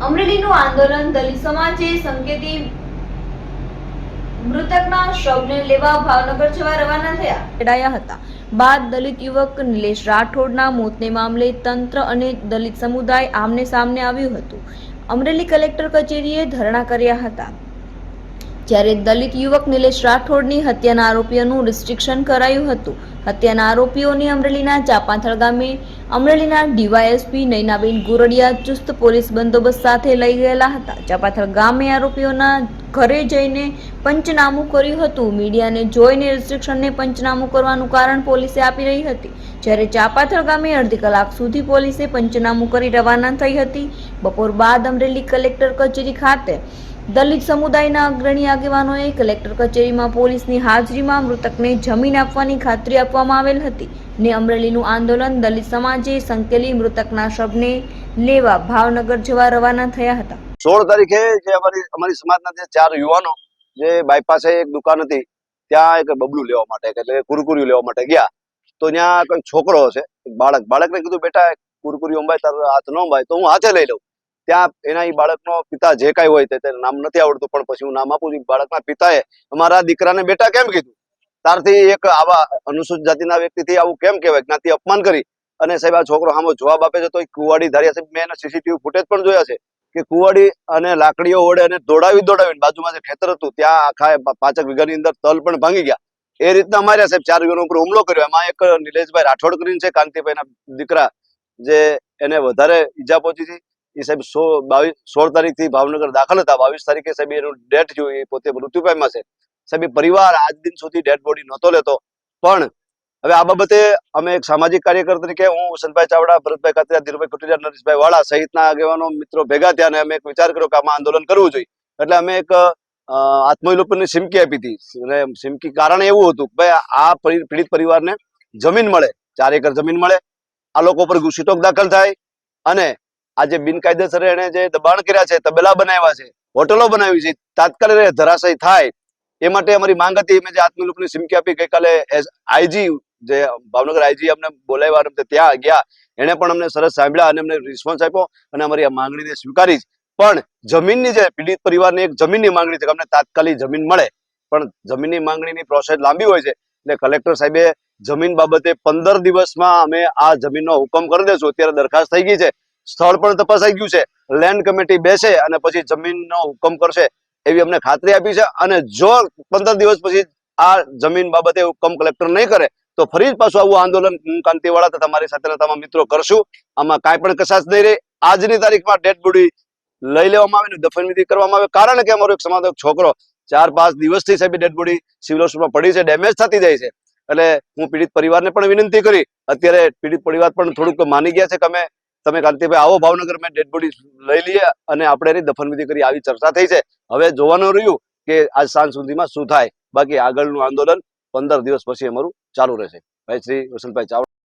અમરેલીનું આંદોલન દલિત સમાજે સંકેતી મૃતકના શવને લેવા ભાવનગર જવા રવાના થયા હતા બાદ દલિત યુવક નિલેશ રાઠોડના મોતને મામલે તંત્ર અને દલિત સમુદાય આમને સામને આવ્યું હતું। અમરેલી કલેક્ટર કચેરીએ ધરણા કર્યા હતા, જ્યારે દલિત યુવક નિલેશ રાઠોડની હત્યાના આરોપીઓનું રિસ્ટ્રિક્શન કરાયું હતું। હત્યાના આરોપીઓને અમરેલીના ચાપાથળ ગામે અમરેલીના ડીવાયએસપી નૈનાબેન ગોરડિયા ચુસ્ત પોલીસ બંદોબસ્ત સાથે લઈ ગયેલા હતા। ચાપાથળ ગામે આરોપીઓના ઘરે જઈને પંચનામું કર્યું હતું। મીડિયાને જોઈને રિસ્ટ્રિક્શનને પંચનામું કરવાનું કારણ પોલીસે આપી રહી હતી, જ્યારે ચાપાથળ ગામે અડધી કલાક સુધી પોલીસે પંચનામું કરી રવાના થઈ હતી। બપોર બાદ અમરેલી કલેક્ટર કચેરી ખાતે દલિત સમુદાયના અગ્રણી આગેવાનોએ કલેક્ટર કચેરીમાં પોલીસની હાજરીમાં મૃતકને જમીન આપવાની ખાતરી આપવામાં આવેલ હતી ને અમરેલીનું આંદોલન દલિત સમાજે સંકેલી મૃતકના શવને લેવા ભાવનગર જવા રવાના થયા હતા। 16 તારીખે જે અમારી સમાજના જે 4 યુવાનો જે બાયપાસે એક દુકાન હતી ત્યાં એક બબલું લેવા માટે એટલે કુરકુરિયું લેવા માટે ગયા, તો ત્યાં કોઈ છોકરો હશે બાળકને કીધું બેટા કુરકુરિયું અંબાય તારો હાથ ન અંબાય તો હું હાથે લઈ લઉં। ત્યાં એના એ બાળકનો પિતા જે કાંઈ હોય તે નામ નથી આવડતું, પણ પછી હું નામ આપું છું। બાળકના પિતાએ અમારા દીકરાને બેટા કેમ કીધું, તારથી એક આવા અનુસૂચિત જાતિના વ્યક્તિથી આવું કેમ કહેવાય, જ્ઞાતિ અપમાન કરી અને સાહેબ આ છોકરો સામો જવાબ આપે છે। તો એ કુવાડી ધાર્યા સાહેબ, મેં એના સીસીટીવી ફૂટેજ પણ જોયા છે કે કુવાડી અને લાકડીઓ વડે અને દોડાવીને બાજુમાં જે ખેતર હતું ત્યાં આખા 5 વીઘાની અંદર તલ પણ ભાંગી ગયા। એ રીતના અમાર્યા સાહેબ, 4 યુવાનો ઉપર હુમલો કર્યો। એમાં એક નિલેશભાઈ રાઠોડ કરીને છે, કાંતિભાઈના દીકરા, જે એને વધારે ઈજા પહોંચી હતી। એ સાહેબ 16 તારીખથી ભાવનગર દાખલ હતા। 22 તારીખે સાહેબ એનું ડેથ થયું, એ પોતે મૃત્યુ પામ્યા છે। સાહેબ એ પરિવાર આજ દિન સુધી ડેડ બોડી નહોતો લેતો। પણ હવે આ બાબતે અમે એક સામાજિક કાર્યકર તરીકે હું વસંતભાઈ ચાવડા, ભરતભાઈ કાતરિયા, ધીરુભાઈ કુટીરિયા, નરેશભાઈ વાળા સહિતના આગેવાનો મિત્રો ભેગા થયા અને અમે એક વિચાર કર્યો કે આમાં આંદોલન કરવું જોઈએ। એટલે અમે એક આત્મવિલોપનની સિમકી આપી હતી અને સિમકી કારણ એવું હતું કે ભાઈ આ પીડિત પરિવારને જમીન મળે, 4 એકર જમીન મળે, આ લોકો પર ગુસ્સીટોક દાખલ થાય અને આજે બિનકાયદેસર એને જે દબાણ કર્યા છે, તબેલા બનાવ્યા છે, હોટલો બનાવી છે, તાત્કાલિક ધરાશયી થાય એ માટે અમારી માંગ હતી। મેં જે આત્મવિલોપનની સિમકી આપી, ગઈકાલે આઈજી જે ભાવનગર આઈજી અમને બોલાવ્યા, ત્યાં ગયા, એને પણ અમને સરસ સાંભળ્યા અને અમને રિસ્પોન્સ આપ્યો અને અમારી આ માંગણીને સ્વીકારી। પણ જમીનની જે પીડિત પરિવારને એક જમીનની માંગણી છે કે અમને તાત્કાલિક જમીન મળે, પણ જમીનની માંગણીની પ્રોસેસ લાંબી હોય છે, એટલે કલેક્ટર સાહેબે જમીન બાબતે 15 દિવસમાં અમે આ જમીનનો હુકમ કરી દેશું। અત્યારે દરખાસ્ત થઈ ગઈ છે, સ્થળ પણ તપાસાઈ ગયું છે, લેન્ડ કમિટી બેસે અને પછી જમીનનો હુકમ કરશે એવી અમને ખાતરી આપી છે। અને જો 15 દિવસ પછી આ જમીન બાબતે હુકમ કલેક્ટર નહીં કરે તો ફરી પાછું આવું આંદોલન કાંતિવાળા તથા મારી સાથેના તમામ મિત્રો કરશું। આમાં કાંઈ પણ કશાશ નહીં રહે। આજની તારીખમાં ડેડ બોડી લઈ લેવામાં આવે ને દફનવિધિ કરવામાં આવે, કારણ કે અમારો એક સમાજનો છોકરો 4-5 દિવસથી સાહેબ ડેડ બોડી સિવિલ હોસ્પિટલમાં પડી છે, ડેમેજ થતી જાય છે। એટલે હું પીડિત પરિવારને પણ વિનંતી કરી, અત્યારે પીડિત પરિવાર પણ થોડુંક માની ગયા છે કે તમે કાંતિભાઈ આવો ભાવનગર, મેં ડેડ બોડી લઈ લઈએ અને આપણે એની દફનવિધિ કરી, આવી ચર્ચા થઈ છે। હવે જોવાનું રહ્યું કે આજ સાંજ સુધીમાં શું થાય, બાકી આગળનું આંદોલન 15 દિવસ પછી અમારું ચાલુ રહેશે। ભાઈ શ્રી વસંતભાઈ ચાવડા।